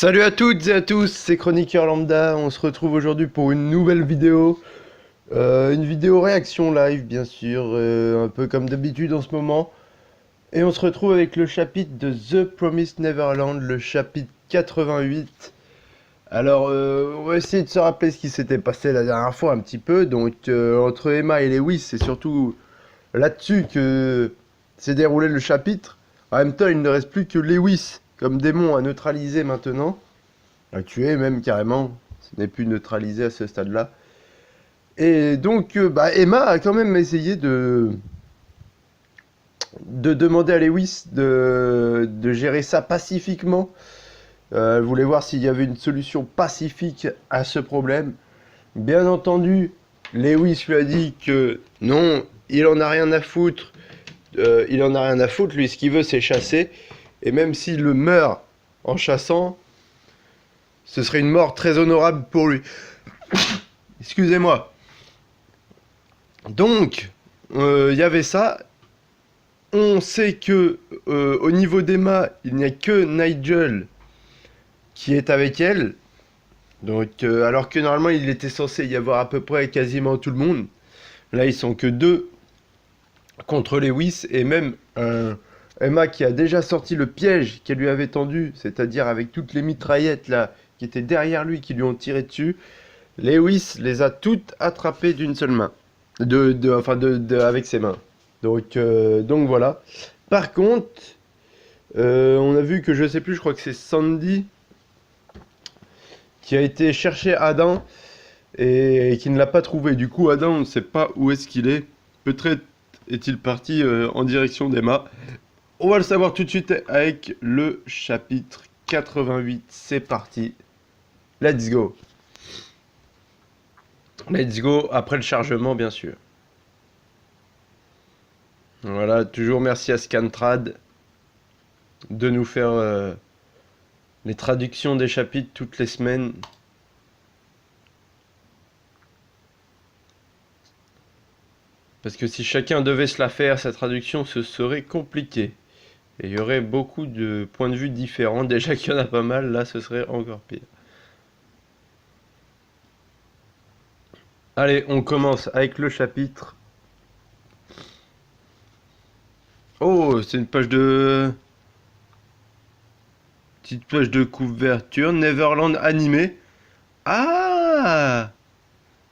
Salut à toutes et à tous, c'est Chroniqueur Lambda, on se retrouve aujourd'hui pour une nouvelle vidéo. Une vidéo réaction live bien sûr, un peu comme d'habitude en ce moment. Et on se retrouve avec le chapitre de The Promised Neverland, le chapitre 88. Alors on va essayer de se rappeler ce qui s'était passé la dernière fois un petit peu. Donc entre Emma et Lewis, c'est surtout là-dessus que s'est déroulé le chapitre. En même temps, il ne reste plus que Lewis comme démon à neutraliser maintenant. À tuer même carrément. Ce n'est plus neutralisé à ce stade-là. Et donc, Emma a quand même essayé de demander à Lewis de gérer ça pacifiquement. Elle voulait voir s'il y avait une solution pacifique à ce problème. Bien entendu, Lewis lui a dit que non, il en a rien à foutre. Il en a rien à foutre, lui, ce qu'il veut, c'est chasser. Et même s'il le meurt en chassant, ce serait une mort très honorable pour lui. Excusez-moi. Donc, il y avait ça. On sait que au niveau d'Emma, il n'y a que Nigel qui est avec elle. Donc, alors que normalement, il était censé y avoir à peu près quasiment tout le monde. Là, ils sont que deux contre Lewis et même Emma qui a déjà sorti le piège qu'elle lui avait tendu, c'est-à-dire avec toutes les mitraillettes là qui étaient derrière lui, qui lui ont tiré dessus. Lewis les a toutes attrapées d'une seule main, avec ses mains. Donc voilà. Par contre, on a vu que je sais plus, je crois que c'est Sandy qui a été chercher Adam et qui ne l'a pas trouvé. Du coup, Adam, on ne sait pas où est-ce qu'il est. Peut-être est-il parti en direction d'Emma. On va le savoir tout de suite avec le chapitre 88. C'est parti. Let's go. Let's go après le chargement, bien sûr. Voilà, toujours merci à Scantrad de nous faire les traductions des chapitres toutes les semaines. Parce que si chacun devait se la faire, sa traduction, ce serait compliqué. Et il y aurait beaucoup de points de vue différents. Déjà qu'il y en a pas mal, là ce serait encore pire. Allez, on commence avec le chapitre. Oh, c'est une page de... Petite page de couverture. Neverland animé. Ah!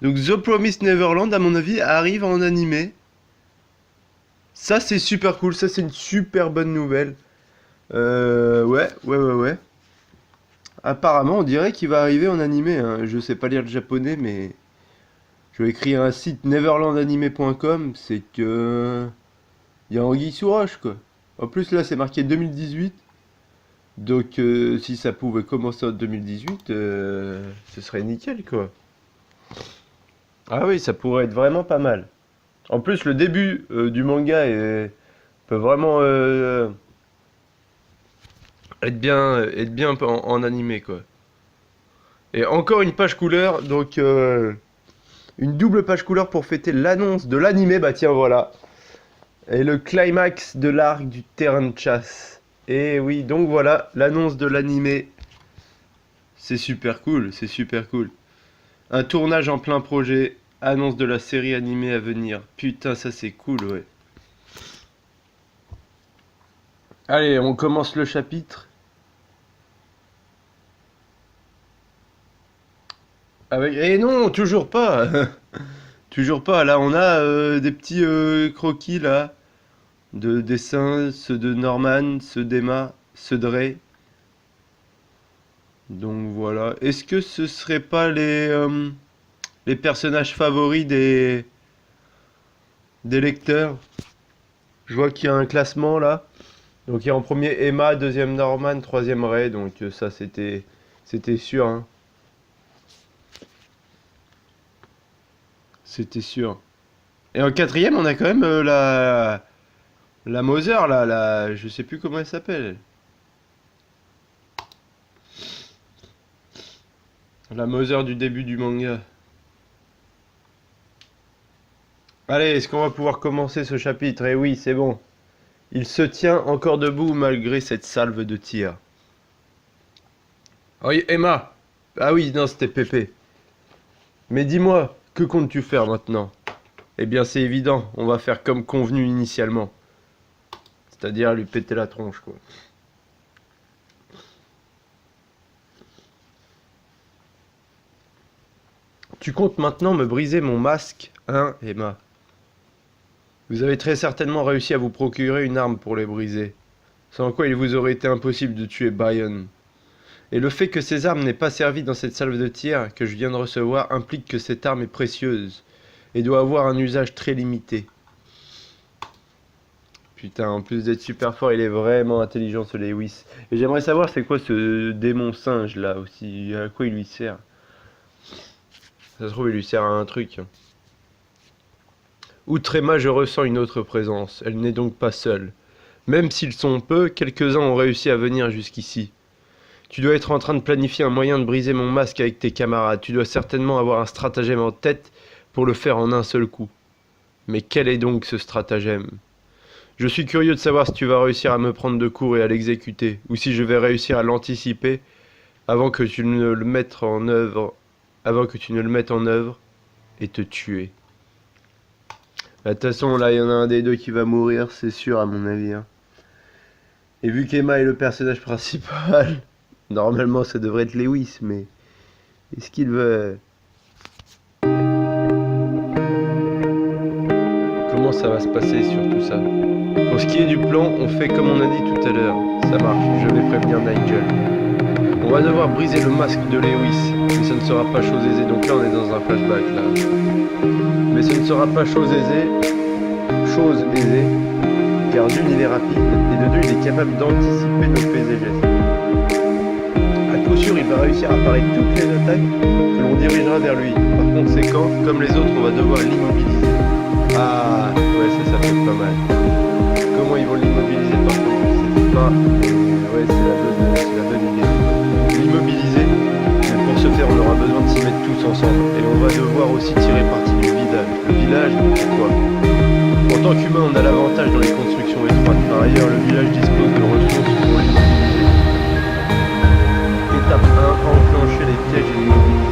Donc The Promised Neverland, à mon avis, arrive en animé. Ça, c'est super cool. Ça, c'est une super bonne nouvelle. Ouais. Apparemment, on dirait qu'il va arriver en animé, hein. Je sais pas lire le japonais, mais... Je vais écrire un site neverlandanimé.com, c'est que... Il y a anguille sous roche, quoi. En plus, là, c'est marqué 2018. Donc, si ça pouvait commencer en 2018, ce serait nickel, quoi. Ah oui, ça pourrait être vraiment pas mal. En plus, le début du manga peut vraiment être bien en animé, quoi. Et encore une page couleur, donc une double page couleur pour fêter l'annonce de l'animé. Bah tiens, voilà. Et le climax de l'arc du terrain de chasse. Et oui, donc voilà, l'annonce de l'animé. C'est super cool, c'est super cool. Un tournage en plein projet, annonce de la série animée à venir. Putain, ça c'est cool, ouais. Allez, on commence le chapitre. Avec... Eh non, toujours pas. Toujours pas. Là, on a des petits croquis là. De dessins, ceux de Norman, ceux d'Emma, ceux de Ray. Donc voilà. Est-ce que ce serait pas les personnages favoris des lecteurs? Je vois qu'il y a un classement là. Donc il y a en premier Emma, deuxième Norman, troisième Ray. Donc ça c'était sûr, hein. C'était sûr. Et en quatrième, on a quand même la Mother là, je sais plus comment elle s'appelle. La Mother du début du manga. Allez, est-ce qu'on va pouvoir commencer ce chapitre? Eh oui, c'est bon. Il se tient encore debout malgré cette salve de tir. Oh, Emma! Ah oui, non, c'était Pépé. Mais dis-moi, que comptes-tu faire maintenant? Eh bien, c'est évident, on va faire comme convenu initialement. C'est-à-dire lui péter la tronche, quoi. Tu comptes maintenant me briser mon masque, hein, Emma? Vous avez très certainement réussi à vous procurer une arme pour les briser, sans quoi il vous aurait été impossible de tuer Byron. Et le fait que ces armes n'aient pas servi dans cette salve de tir que je viens de recevoir implique que cette arme est précieuse et doit avoir un usage très limité. Putain, en plus d'être super fort, il est vraiment intelligent ce Lewis. Et j'aimerais savoir c'est quoi ce démon singe là aussi, à quoi il lui sert. Ça se trouve il lui sert à un truc. Outre Emma, je ressens une autre présence, elle n'est donc pas seule. Même s'ils sont peu, quelques-uns ont réussi à venir jusqu'ici. Tu dois être en train de planifier un moyen de briser mon masque avec tes camarades. Tu dois certainement avoir un stratagème en tête pour le faire en un seul coup. Mais quel est donc ce stratagème? Je suis curieux de savoir si tu vas réussir à me prendre de court et à l'exécuter, ou si je vais réussir à l'anticiper avant que tu ne le mettes en œuvre, et te tuer. De toute façon, là, il y en a un des deux qui va mourir, c'est sûr, à mon avis, hein. Et vu qu'Emma est le personnage principal, normalement, ça devrait être Lewis, mais est-ce qu'il veut... Comment ça va se passer sur tout ça? Pour ce qui est du plan, on fait comme on a dit tout à l'heure. Ça marche, je vais prévenir Nigel. On va devoir briser le masque de Lewis, mais ce ne sera pas chose aisée. Donc là, on est dans un flashback, là. Mais ce ne sera pas chose aisée, car d'une, il est rapide, et de deux, il est capable d'anticiper nos faits et gestes. A coup sûr, il va réussir à parer toutes les attaques que l'on dirigera vers lui. Par conséquent, comme les autres, on va devoir l'immobiliser. Ah, ouais, ça fait pas mal. Comment ils vont l'immobiliser par contre, je sais pas. Ouais, c'est la bonne idée. L'immobiliser, mais pour ce faire, on aura besoin de s'y mettre tous ensemble. Et on va devoir aussi tirer parti du village. Le village, pourquoi? En tant qu'humain, on a l'avantage dans les constructions étroites. Par ailleurs, le village dispose de ressources pour l'immobiliser. Étape 1, enclencher les pièges et l'immobiliser.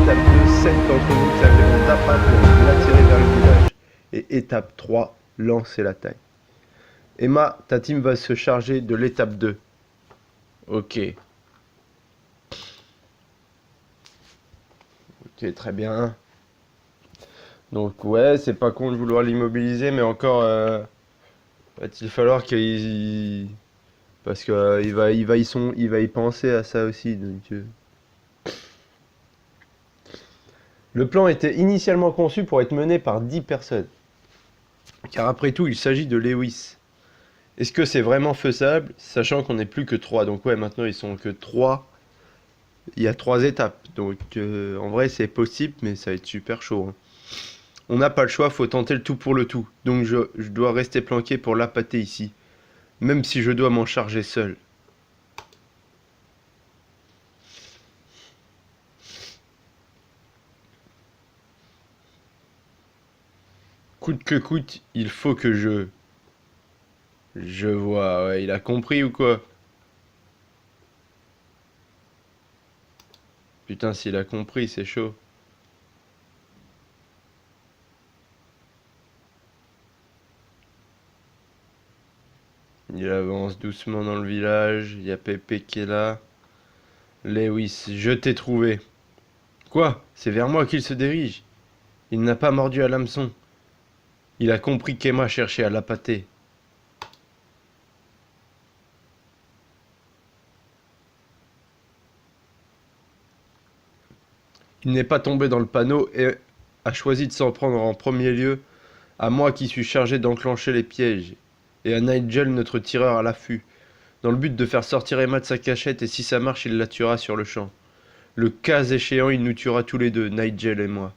Étape 2, 7 d'entre vous serviront d'appât pour l'attirer vers le village. Et étape 3, lancer l'attaque. Emma, ta team va se charger de l'étape 2. Ok. Ok, très bien. Donc ouais, c'est pas con de vouloir l'immobiliser, mais encore va-t-il falloir qu'il... Parce que il va y penser à ça aussi. Donc, Le plan était initialement conçu pour être mené par 10 personnes. Car après tout, il s'agit de Lewis. Est-ce que c'est vraiment faisable, sachant qu'on n'est plus que 3? Donc ouais, maintenant ils sont que 3. Il y a 3 étapes. Donc en vrai, c'est possible, mais ça va être super chaud, hein. On n'a pas le choix, faut tenter le tout pour le tout. Donc je dois rester planqué pour l'appâter ici. Même si je dois m'en charger seul. Coûte que coûte, il faut que je... Je vois, ouais, il a compris ou quoi? Putain, s'il a compris, c'est chaud. Il avance doucement dans le village, il y a Pépé qui est là. Lewis, je t'ai trouvé. Quoi? C'est vers moi qu'il se dirige. Il n'a pas mordu à l'hameçon. Il a compris qu'Emma cherchait à l'appâter. Il n'est pas tombé dans le panneau et a choisi de s'en prendre en premier lieu à moi qui suis chargé d'enclencher les pièges, et à Nigel, notre tireur à l'affût, dans le but de faire sortir Emma de sa cachette, et si ça marche, il la tuera sur le champ. Le cas échéant, il nous tuera tous les deux, Nigel et moi.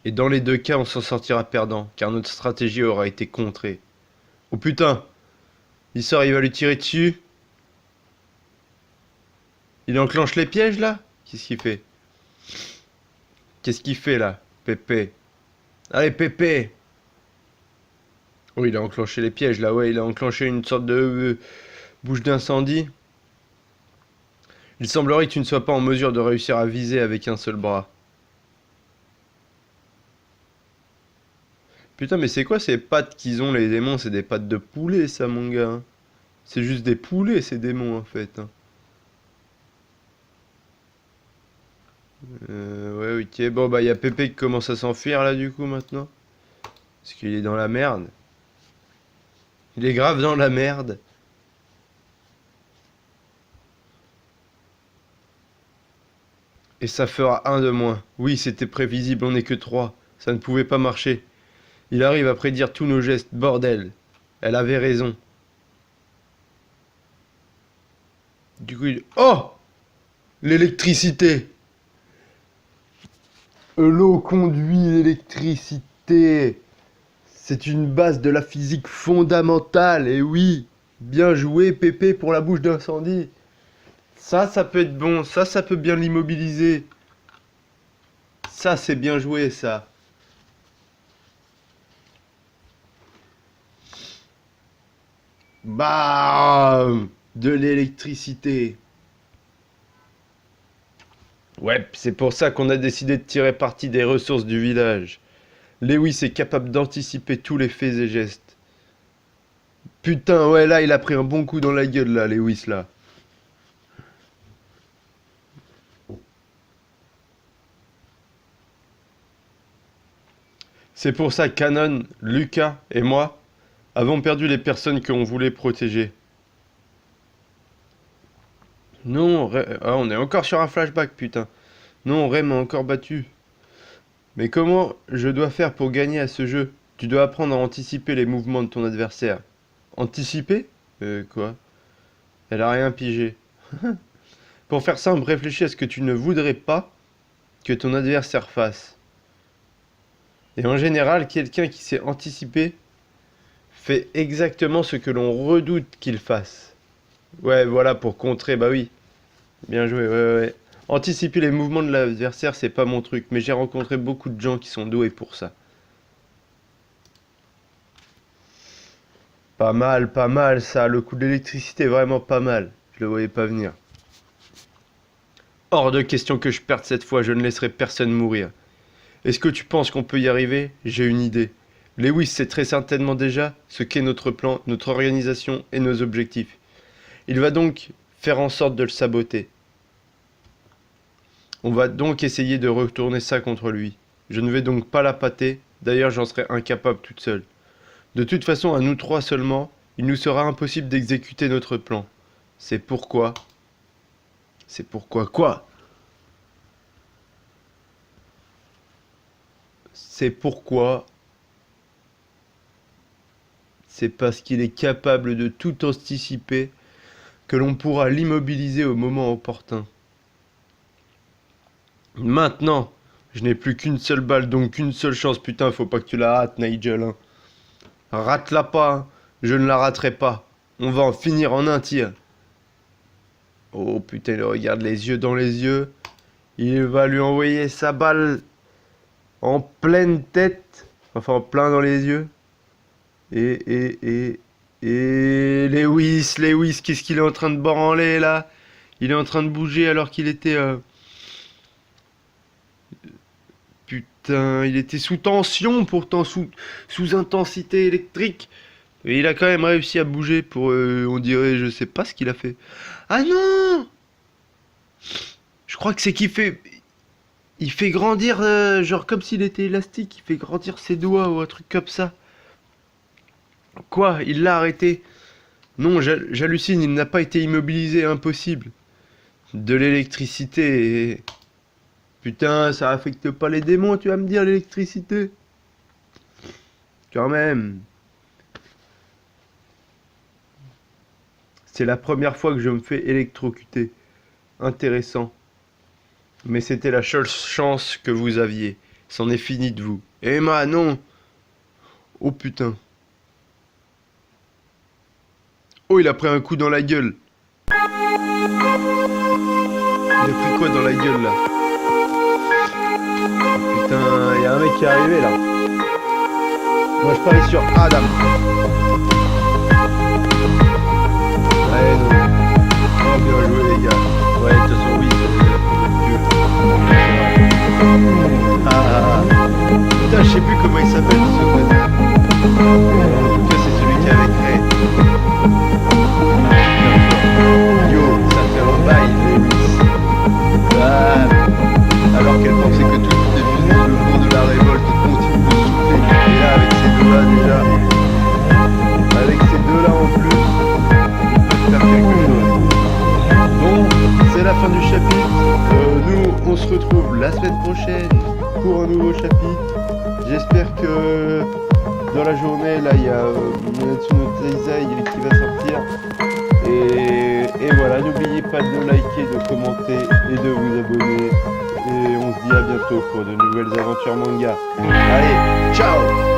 Et dans les deux cas, on s'en sortira perdant, car notre stratégie aura été contrée. Oh putain! Il sort, il va lui tirer dessus. Il enclenche les pièges là? Qu'est-ce qu'il fait? Qu'est-ce qu'il fait là, Pépé? Allez, Pépé! Oh, il a enclenché les pièges là, ouais, il a enclenché une sorte de bouche d'incendie. Il semblerait que tu ne sois pas en mesure de réussir à viser avec un seul bras. Putain, mais c'est quoi ces pattes qu'ils ont, les démons? C'est des pattes de poulet, ça, mon gars, hein. C'est juste des poulets, ces démons, en fait, hein. Ouais, ok. Bon, bah, il y a Pépé qui commence à s'enfuir, là, du coup, maintenant. Parce qu'il est dans la merde. Il est grave dans la merde. Et ça fera un de moins. Oui, c'était prévisible, on n'est que trois. Ça ne pouvait pas marcher. Il arrive à prédire tous nos gestes, bordel. Elle avait raison. Du coup, il... Oh! L'électricité! L'eau conduit l'électricité. C'est une base de la physique fondamentale, et oui. Bien joué, Pépé, pour la bouche d'incendie. Ça peut être bon. Ça peut bien l'immobiliser. Ça, c'est bien joué, ça. Bam! De l'électricité. Ouais, c'est pour ça qu'on a décidé de tirer parti des ressources du village. Lewis est capable d'anticiper tous les faits et gestes. Putain, ouais, là, il a pris un bon coup dans la gueule, là, Lewis, là. C'est pour ça qu'Anon, Lucas et moi avons perdu les personnes que l'on voulait protéger. Non, ah, on est encore sur un flashback, putain. Non, Ray m'a encore battu. Mais comment je dois faire pour gagner à ce jeu? Tu dois apprendre à anticiper les mouvements de ton adversaire. Anticiper? Quoi? Elle a rien pigé. Pour faire simple, réfléchis à ce que tu ne voudrais pas que ton adversaire fasse. Et en général, quelqu'un qui sait anticiper fait exactement ce que l'on redoute qu'il fasse. Ouais, voilà, pour contrer, bah oui. Bien joué, ouais. Anticiper les mouvements de l'adversaire, c'est pas mon truc, mais j'ai rencontré beaucoup de gens qui sont doués pour ça. Pas mal ça, le coup de l'électricité est vraiment pas mal. Je le voyais pas venir. Hors de question que je perde cette fois, je ne laisserai personne mourir. Est-ce que tu penses qu'on peut y arriver? J'ai une idée. Lewis sait très certainement déjà ce qu'est notre plan, notre organisation et nos objectifs. Il va donc faire en sorte de le saboter. On va donc essayer de retourner ça contre lui. Je ne vais donc pas la pâter, d'ailleurs j'en serais incapable toute seule. De toute façon, à nous trois seulement, il nous sera impossible d'exécuter notre plan. C'est pourquoi... C'est pourquoi quoi? C'est pourquoi... C'est parce qu'il est capable de tout anticiper que l'on pourra l'immobiliser au moment opportun. Maintenant, je n'ai plus qu'une seule balle, donc qu'une seule chance. Putain, faut pas que tu la rates, Nigel, hein. Rate-la pas, hein. Je ne la raterai pas. On va en finir en un tir. Oh putain, il regarde les yeux dans les yeux. Il va lui envoyer sa balle en pleine tête. Enfin, en plein dans les yeux. Et Lewis, qu'est-ce qu'il est en train de branler là? Il est en train de bouger alors qu'il était... Putain, il était sous tension pourtant, sous intensité électrique. Et il a quand même réussi à bouger pour, on dirait, je sais pas ce qu'il a fait. Ah non! Je crois que c'est qu'il fait... Il fait grandir, genre comme s'il était élastique, il fait grandir ses doigts ou un truc comme ça. Quoi? Il l'a arrêté? Non, j'hallucine, il n'a pas été immobilisé, impossible. De l'électricité et... Putain, ça affecte pas les démons, tu vas me dire, l'électricité? Quand même. C'est la première fois que je me fais électrocuter. Intéressant. Mais c'était la seule chance que vous aviez. C'en est fini de vous. Emma, non! Oh putain. Oh, il a pris un coup dans la gueule. Il a pris quoi dans la gueule là? Oh, putain, il y a un mec qui est arrivé là. Moi je parie sur Adam. Ouais, non. Oh, bien joué les gars. Ouais, Ah, putain, je sais plus comment il s'appelle ce connard. En tout cas, c'est celui qui est avec Ray. Yo, ça fait un bail, Lewis. Ah, alors qu'elle pensait que tout était fini, le vent de la révolte continue de souffler. Et là, avec ces deux-là, déjà, avec ces deux-là en plus, ils peuvent faire quelque chose. Bon, c'est la fin du chapitre. Nous, on se retrouve la semaine prochaine pour un nouveau chapitre. J'espère que dans la journée, là, il y a Nanatsu no Taizai qui va sortir. Et voilà, n'oubliez pas de liker, de commenter et de vous abonner. Et on se dit à bientôt pour de nouvelles aventures manga. Allez, ciao!